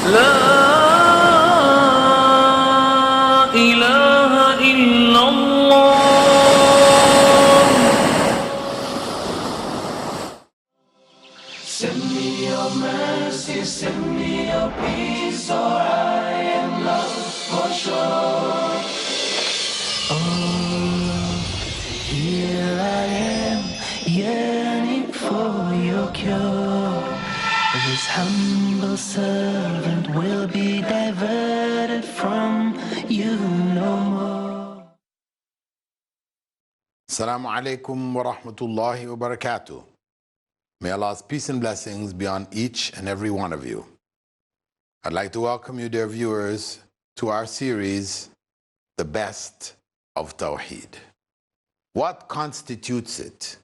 لا إله إلا الله. Send me your mercy, send me your peace, or I am lost for sure. Oh, here I am, yearning for your cure. This humble servant will be diverted from you no more. Assalamu alaikum wa rahmatullahi wa barakatuh. May Allah's peace and blessings be on each and every one of you. I'd like to welcome you, dear viewers, to our series, The Best of Tawheed. What constitutes it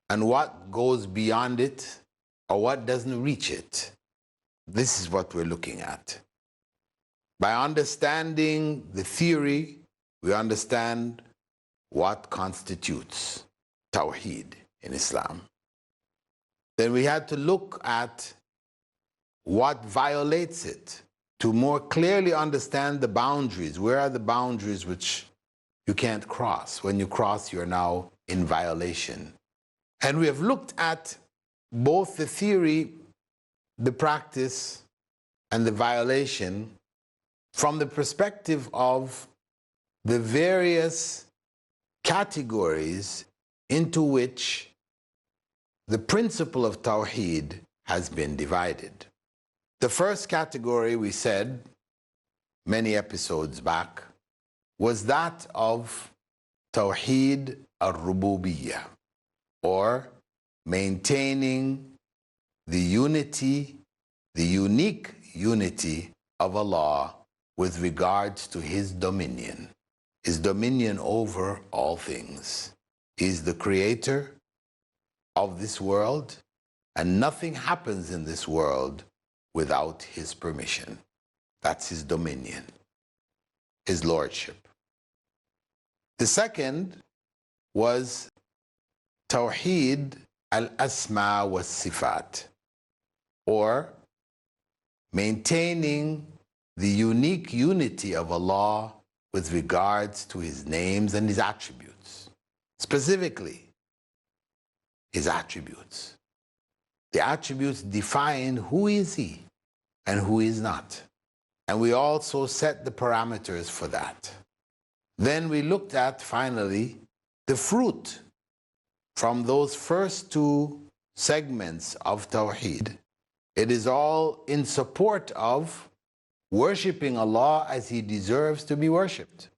and what goes beyond it or what doesn't reach it? This is what we're looking at. By understanding the theory, we understand what constitutes Tawheed in Islam. Then we had to look at what violates it to more clearly understand the boundaries. Where are the boundaries which you can't cross? When you cross, you're now in violation. And we have looked at both the theory, the practice, and the violation from the perspective of the various categories into which the principle of Tawheed has been divided. The first category, we said many episodes back, was that of Tawheed al-Rububiyyah, or maintaining the unity, the unique unity of Allah with regards to His dominion over all things. He is the creator of this world, and nothing happens in this world without His permission. That's His dominion, His lordship. The second was Tawheed al-Asma wa Sifat, or maintaining the unique unity of Allah with regards to His names and His attributes. Specifically, His attributes. The attributes define who is He and who is not. And we also set the parameters for that. Then we looked at, finally, the fruit from those first two segments of Tawheed. It is all in support of worshiping Allah as He deserves to be worshipped.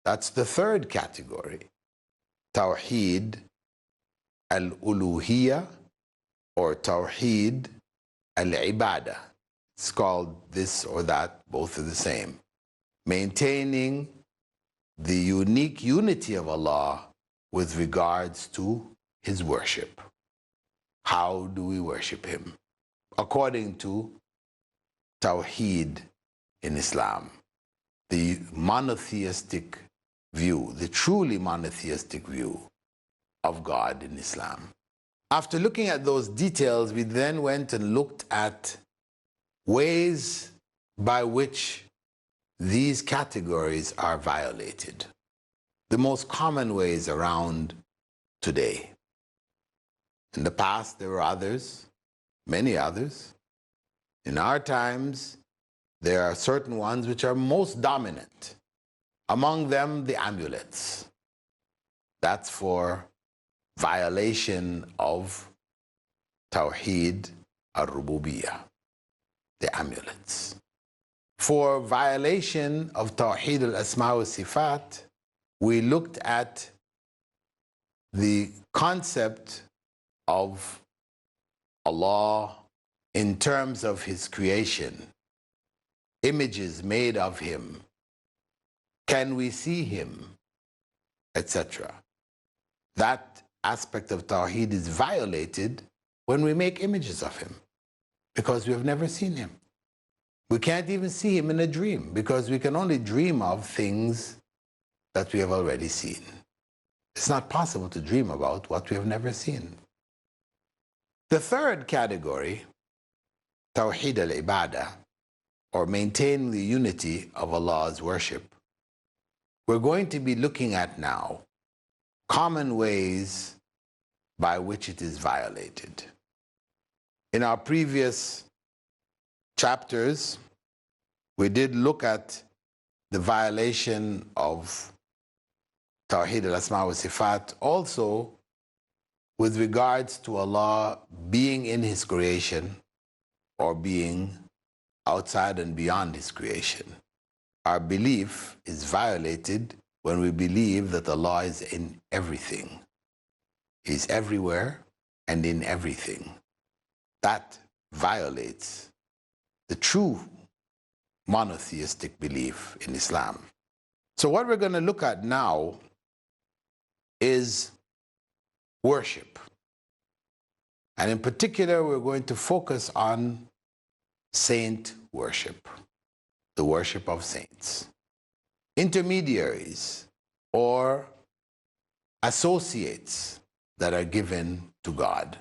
That's the third category. Tawheed al-Uluhiyya, or Tawheed al-Ibadah. It's called this or that, both are the same. Maintaining the unique unity of Allah with regards to His worship. How do we worship Him? According to Tawheed in Islam, the monotheistic view, the truly monotheistic view of God in Islam. After looking at those details, we then went and looked at ways by which these categories are violated. The most common ways around today. In the past, there were others, many others. In our times, there are certain ones which are most dominant. Among them, the amulets. That's for violation of Tawheed al-Rububiyyah, the amulets. For violation of Tawheed al-Asma wa Sifat, we looked at the concept of Allah in terms of His creation, images made of Him, can we see Him, etc. That aspect of Tawheed is violated when we make images of Him, because we have never seen Him. We can't even see Him in a dream, because we can only dream of things that we have already seen. It's not possible to dream about what we have never seen. The third category, Tawheed al-Ibadah, or maintain the unity of Allah's worship, we're going to be looking at now common ways by which it is violated. In our previous chapters, we did look at the violation of Tawheed al-Asma wa Sifat, also with regards to Allah being in His creation or being outside and beyond His creation. Our belief is violated when we believe that Allah is in everything. He's everywhere and in everything. That violates the true monotheistic belief in Islam. So what we're going to look at now is worship. And in particular, we're going to focus on saint worship, the worship of saints. Intermediaries or associates that are given to God.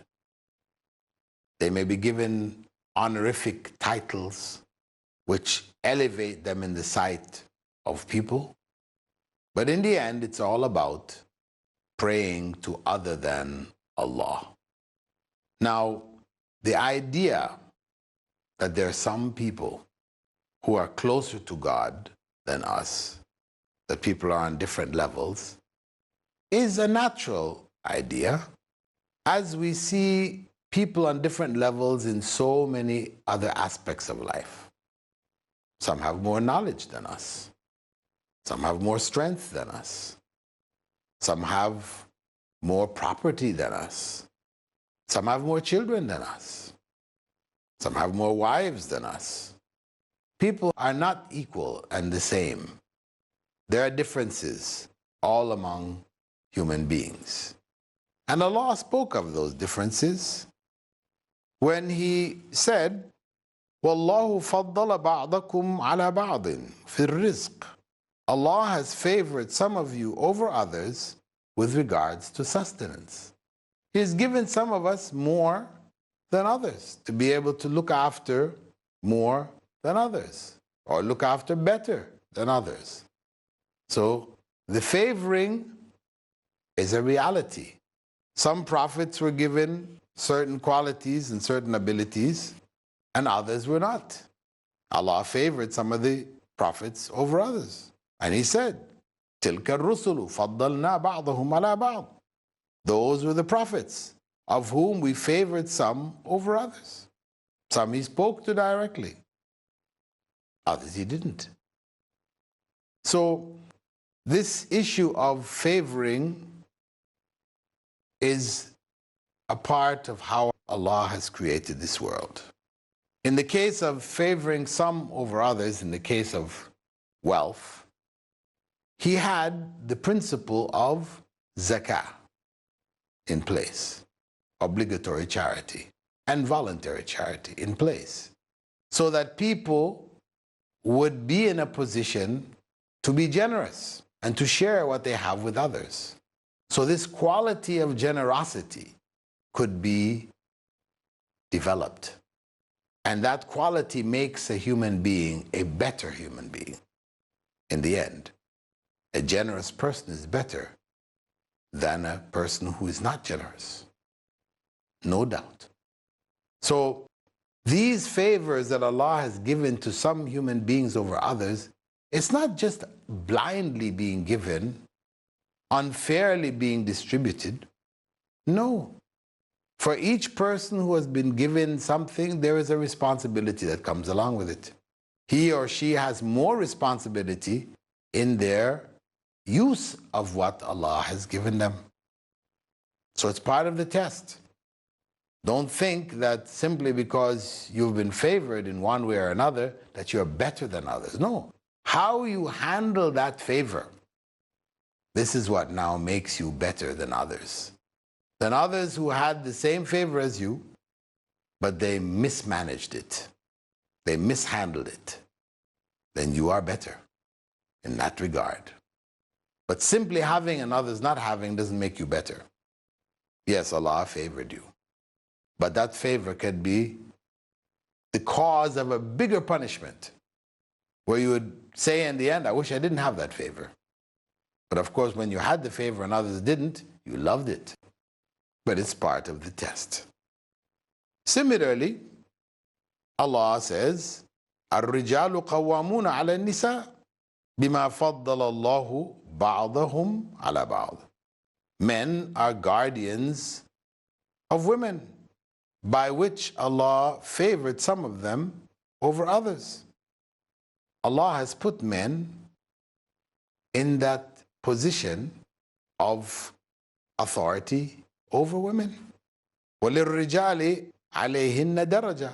They may be given honorific titles which elevate them in the sight of people, but in the end, it's all about praying to other than Allah. Now, the idea that there are some people who are closer to God than us, that people are on different levels, is a natural idea, as we see people on different levels in so many other aspects of life. Some have more knowledge than us. Some have more strength than us. Some have more property than us. Some have more children than us. Some have more wives than us. People are not equal and the same. There are differences all among human beings. And Allah spoke of those differences when He said, وَاللَّهُ فَضَّلَ بَعْضَكُمْ عَلَى بَعْضٍ فِي الرِّزْقِ. Allah has favored some of you over others with regards to sustenance. He has given some of us more than others to be able to look after more than others, or look after better than others. So the favoring is a reality. Some prophets were given certain qualities and certain abilities, and others were not. Allah favored some of the prophets over others. And He said, تِلْكَ الرُّسُلُ فَضَّلْنَا بَعْضَهُمْ عَلَى بَعْضٍ. Those were the prophets, of whom we favored some over others. Some He spoke to directly, others He didn't. So this issue of favoring is a part of how Allah has created this world. In the case of favoring some over others, in the case of wealth, He had the principle of zakah in place, obligatory charity and voluntary charity in place, so that people would be in a position to be generous and to share what they have with others. So this quality of generosity could be developed. And that quality makes a human being a better human being. In the end, a generous person is better than a person who is not generous. No doubt. So these favors that Allah has given to some human beings over others, it's not just blindly being given, unfairly being distributed. No. For each person who has been given something, there is a responsibility that comes along with it. He or she has more responsibility in their use of what Allah has given them. So it's part of the test. Don't think that simply because you've been favored in one way or another that you're better than others. No. How you handle that favor, this is what now makes you better than others. Than others who had the same favor as you, but they mismanaged it. They mishandled it. Then you are better in that regard. But simply having and others not having doesn't make you better. Yes, Allah favored you. But that favor could be the cause of a bigger punishment where you would say in the end, I wish I didn't have that favor. But of course, when you had the favor and others didn't, you loved it. But it's part of the test. Similarly, Allah says, الرجال قوامون على النساء بما فضل الله بعضهم على بعض. Men are guardians of women, by which Allah favored some of them over others. Allah has put men in that position of authority over women. وَلِلرِّجَالِ عَلَيْهِنَّ دَرَجَةً.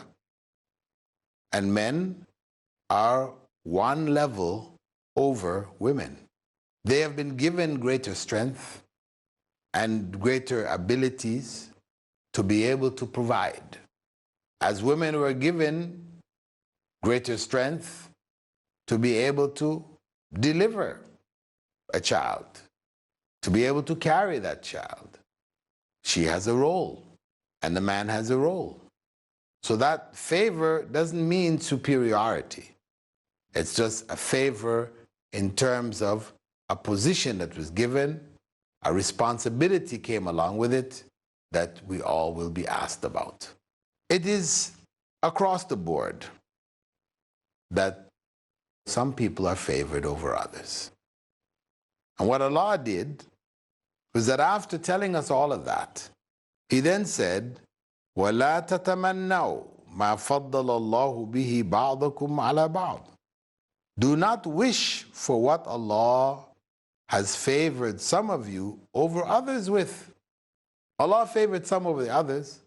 And men are one level over women. They have been given greater strength and greater abilities to be able to provide. As women were given greater strength to be able to deliver a child, to be able to carry that child. She has a role, and the man has a role. So that favor doesn't mean superiority. It's just a favor in terms of a position that was given, a responsibility came along with it that we all will be asked about. It is across the board that some people are favored over others. And what Allah did was that after telling us all of that, He then said, وَلَا تَتَمَنَّوْا مَا فَضَّلَ اللَّهُ بِهِ بَعْضَكُمْ عَلَى بَعْضٍ. Do not wish for what Allah has favored some of you over others with. Allah favored some over the others.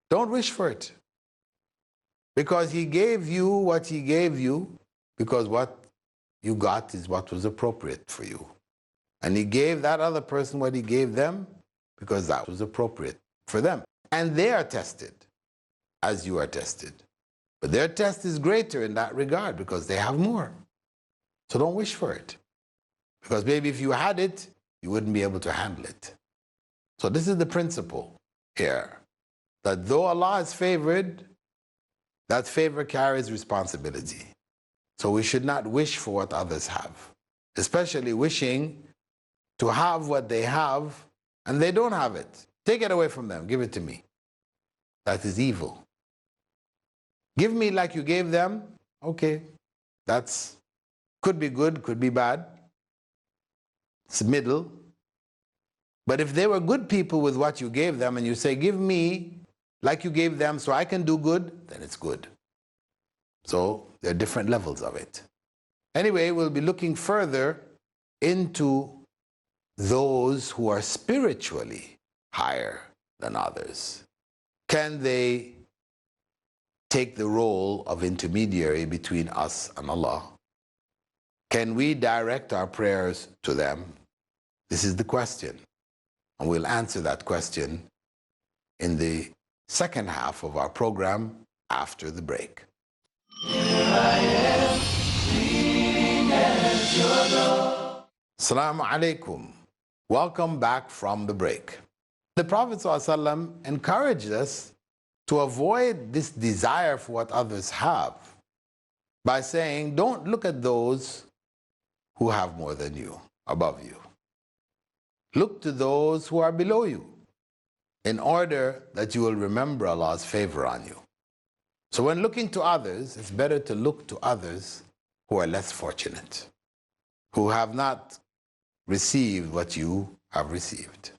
Don't wish for it. Because He gave you what He gave you, because what you got is what was appropriate for you. And He gave that other person what He gave them because that was appropriate for them. And they are tested as you are tested. But their test is greater in that regard because they have more. So don't wish for it. Because maybe if you had it, you wouldn't be able to handle it. So this is the principle here, that though Allah is favored, that favor carries responsibility. So we should not wish for what others have, especially wishing to have what they have and they don't have it. Take it away from them, give it to me. That is evil. Give me like you gave them, okay, that's could be good, could be bad. It's middle. But if they were good people with what you gave them and you say, give me like you gave them so I can do good, then it's good. So there are different levels of it. Anyway, we'll be looking further into those who are spiritually higher than others. Can they take the role of intermediary between us and Allah? Can we direct our prayers to them? This is the question. And we'll answer that question in the second half of our program after the break. Assalamu alaikum. Welcome back from the break. The Prophet ﷺ encouraged us to avoid this desire for what others have by saying, don't look at those who have more than you, above you. Look to those who are below you in order that you will remember Allah's favor on you. So when looking to others, it's better to look to others who are less fortunate, who have not received what you have received.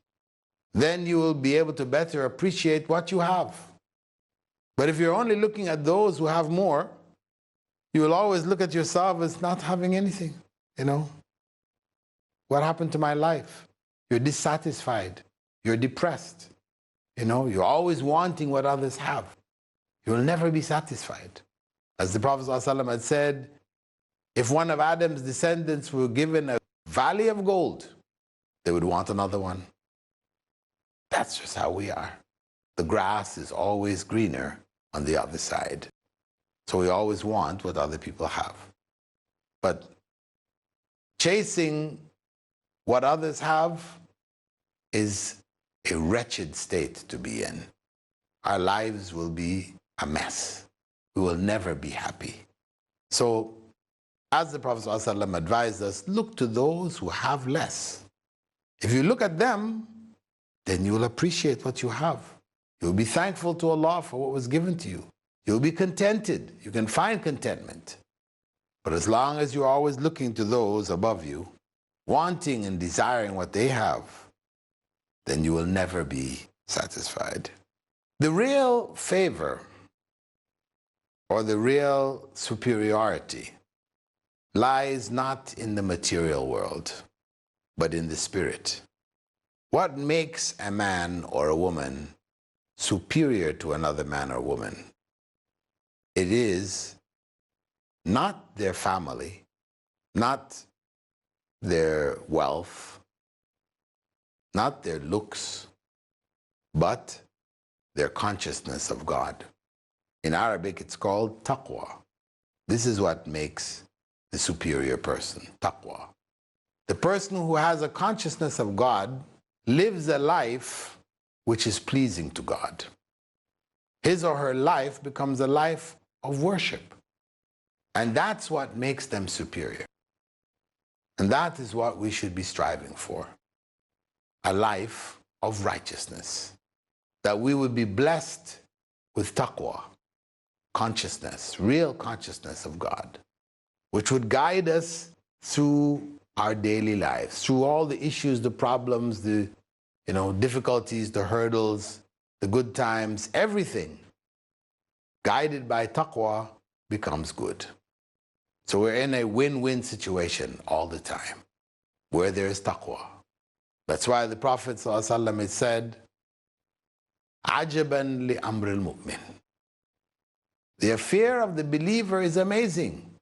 Then you will be able to better appreciate what you have. But if you're only looking at those who have more, you will always look at yourself as not having anything. You know, what happened to my life? You're dissatisfied. You're depressed. You know, you're always wanting what others have. You will never be satisfied. As the Prophet ﷺ had said, if one of Adam's descendants were given a valley of gold, they would want another one. That's just how we are. The grass is always greener on the other side. So we always want what other people have. But chasing what others have is a wretched state to be in. Our lives will be a mess. We will never be happy. So As the Prophet ﷺ advised us, look to those who have less. If you look at them, then you will appreciate what you have. You'll be thankful to Allah for what was given to you. You'll be contented. You can find contentment. But as long as you're always looking to those above you, wanting and desiring what they have, then you will never be satisfied. The real favor or the real superiority lies not in the material world, but in the spirit. What makes a man or a woman superior to another man or woman? It is not their family, not their wealth, not their looks, but their consciousness of God. In Arabic, it's called taqwa. This is what makes the superior person, taqwa. The person who has a consciousness of God lives a life which is pleasing to God. His or her life becomes a life of worship. And that's what makes them superior. And that is what we should be striving for. A life of righteousness. That we would be blessed with taqwa, consciousness, real consciousness of God, which would guide us through our daily lives, through all the issues, the problems, the difficulties, the hurdles, the good times, everything guided by taqwa becomes good. So we're in a win-win situation all the time where there is taqwa. That's why the Prophet ﷺ said, "Ajaban li amril mu'min." The affair of the believer is amazing.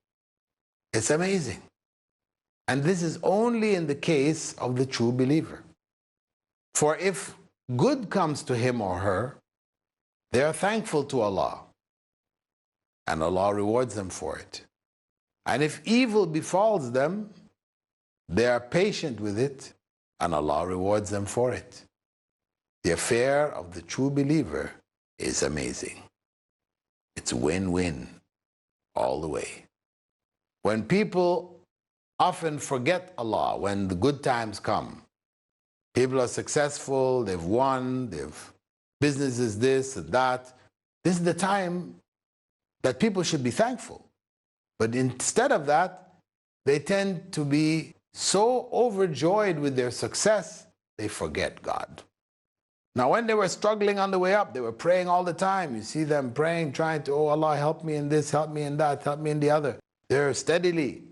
It's amazing. And this is only in the case of the true believer. For if good comes to him or her, they are thankful to Allah, and Allah rewards them for it. And if evil befalls them, they are patient with it, and Allah rewards them for it. The affair of the true believer is amazing. It's win-win all the way. When people often forget Allah, when the good times come, people are successful, they've won, business is this and that. This is the time that people should be thankful. But instead of that, they tend to be so overjoyed with their success, they forget God. Now, when they were struggling on the way up, they were praying all the time. You see them praying, trying to, oh Allah, help me in this, help me in that, help me in the other. They're steadily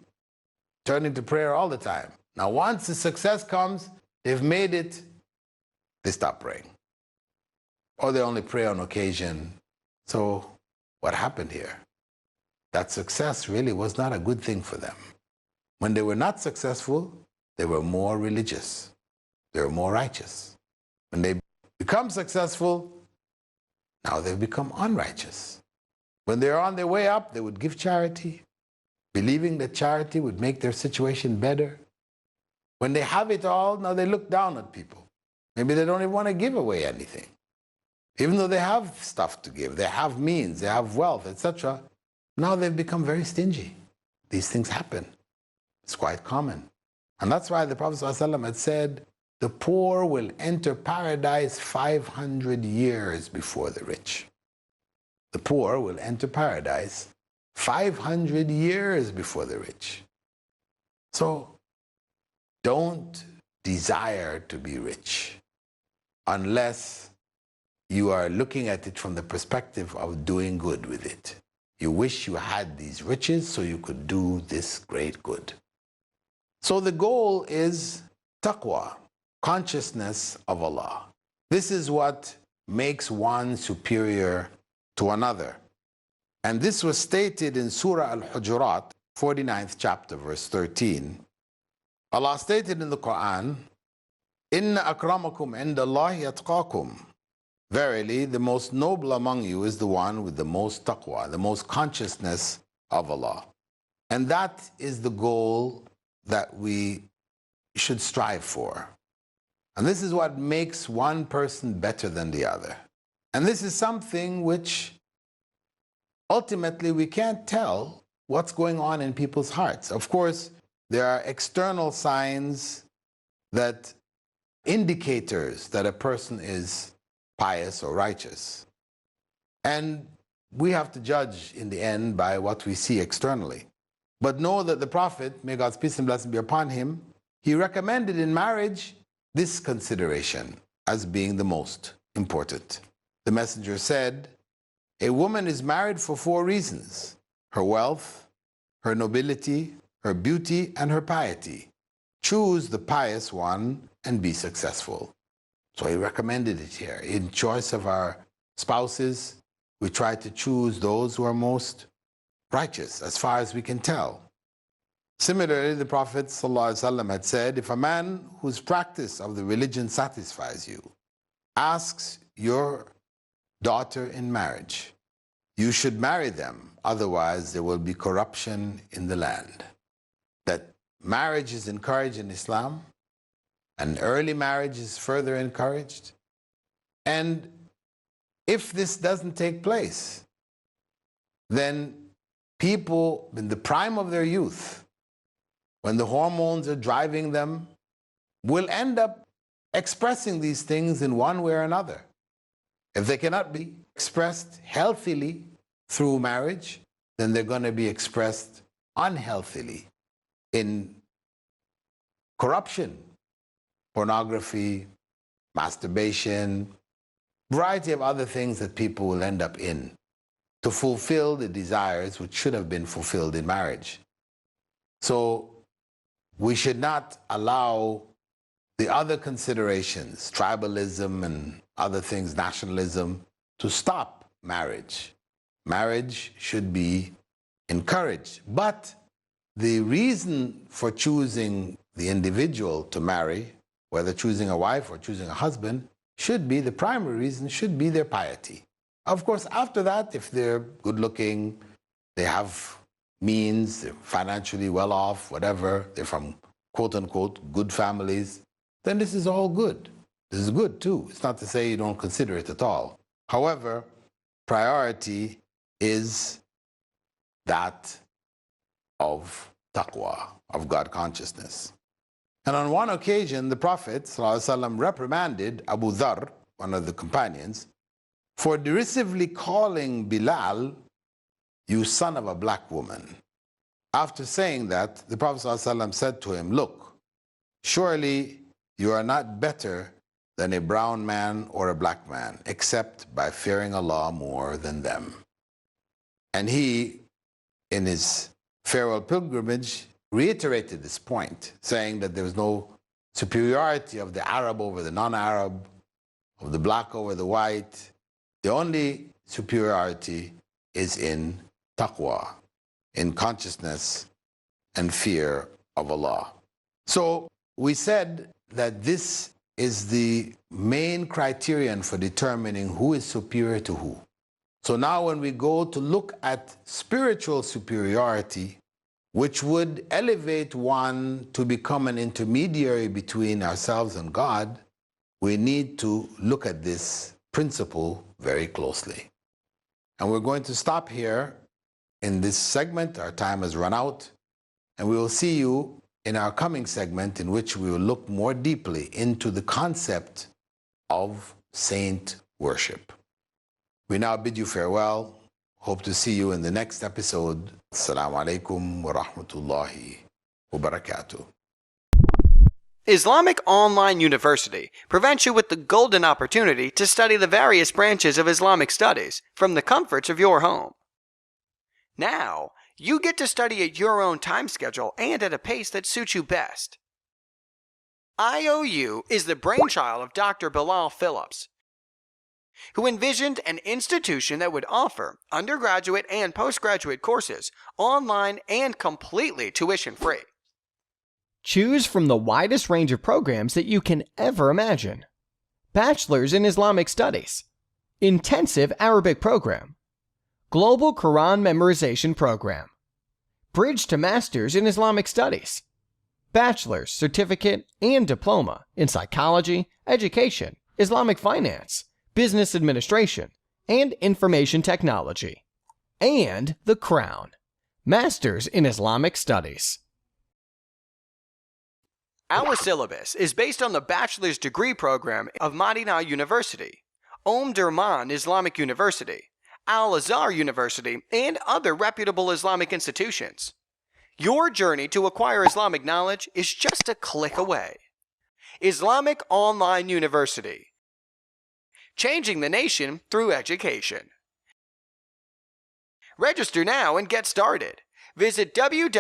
turning to prayer all the time. Now, once the success comes, they've made it, they stop praying. Or they only pray on occasion. So what happened here? That success really was not a good thing for them. When they were not successful, they were more religious. They were more righteous. When they become successful, now they've become unrighteous. When they're on their way up, they would give charity, believing that charity would make their situation better. When they have it all, now they look down at people. Maybe they don't even want to give away anything. Even though they have stuff to give, they have means, they have wealth, etc. Now they've become very stingy. These things happen. It's quite common. And that's why the Prophet ﷺ had said, the poor will enter paradise 500 years before the rich. The poor will enter paradise 500 years before the rich. So don't desire to be rich unless you are looking at it from the perspective of doing good with it. You wish you had these riches so you could do this great good. So the goal is taqwa, consciousness of Allah. This is what makes one superior to another. And this was stated in Surah Al-Hujurat, 49th chapter, verse 13. Allah stated in the Quran, "Inna akramakum indallahi atqakum." Verily, the most noble among you is the one with the most taqwa, the most consciousness of Allah. And that is the goal that we should strive for. And this is what makes one person better than the other. And this is something which ultimately we can't tell what's going on in people's hearts. Of course, there are external signs that indicators that a person is pious or righteous. And we have to judge in the end by what we see externally. But know that the Prophet, may God's peace and blessing be upon him, he recommended in marriage this consideration as being the most important. The messenger said, a woman is married for 4 reasons: her wealth, her nobility, her beauty, and her piety. Choose the pious one and be successful. So he recommended it here. In choice of our spouses, we try to choose those who are most righteous as far as we can tell. Similarly, the Prophet ﷺ had said, if a man whose practice of the religion satisfies you asks your daughter in marriage, you should marry them, otherwise there will be corruption in the land. That marriage is encouraged in Islam, and early marriage is further encouraged. And if this doesn't take place, then people in the prime of their youth, when the hormones are driving them, will end up expressing these things in one way or another. If they cannot be expressed healthily through marriage, then they're going to be expressed unhealthily in corruption, pornography, masturbation, variety of other things that people will end up in to fulfill the desires which should have been fulfilled in marriage. So we should not allow the other considerations, tribalism and other things, nationalism, to stop marriage. Marriage should be encouraged. But the reason for choosing the individual to marry, whether choosing a wife or choosing a husband, should be, the primary reason should be their piety. Of course, after that, if they're good looking, they have means, they're financially well off, whatever, they're from quote unquote good families, then this is all good. This is good too. It's not to say you don't consider it at all. However, priority is that of taqwa, of God consciousness. And on one occasion, the Prophet ﷺ reprimanded Abu Dharr, one of the companions, for derisively calling Bilal, you son of a black woman. After saying that, the Prophet ﷺ said to him, look, surely you are not better than a brown man or a black man, except by fearing Allah more than them. And he, in his farewell pilgrimage, reiterated this point, saying that there was no superiority of the Arab over the non-Arab, of the black over the white. The only superiority is in taqwa, in consciousness and fear of Allah. So we said that this is the main criterion for determining who is superior to who. So now when we go to look at spiritual superiority, which would elevate one to become an intermediary between ourselves and God, we need to look at this principle very closely. And we're going to stop here in this segment. Our time has run out, and we will see you in our coming segment, in which we will look more deeply into the concept of saint worship. We now bid you farewell. Hope to see you in the next episode. Assalamu alaikum wa rahmatullahi wa barakatuh. Islamic Online University presents you with the golden opportunity to study the various branches of Islamic studies from the comforts of your home. Now, you get to study at your own time schedule and at a pace that suits you best. IOU is the brainchild of Dr. Bilal Phillips, who envisioned an institution that would offer undergraduate and postgraduate courses online and completely tuition-free. Choose from the widest range of programs that you can ever imagine. Bachelor's in Islamic Studies, Intensive Arabic Program, Global Quran Memorization Program, Bridge to Master's in Islamic Studies, Bachelor's, Certificate, and Diploma in Psychology, Education, Islamic Finance, Business Administration, and Information Technology. And the crown, Masters in Islamic Studies. Our syllabus is based on the bachelor's degree program of Madinah University, Durman Islamic University, Al-Azhar University, and other reputable Islamic institutions. Your journey to acquire Islamic knowledge is just a click away. Islamic Online University, changing the nation through education. Register now and get started. Visit www.iou.edu.gm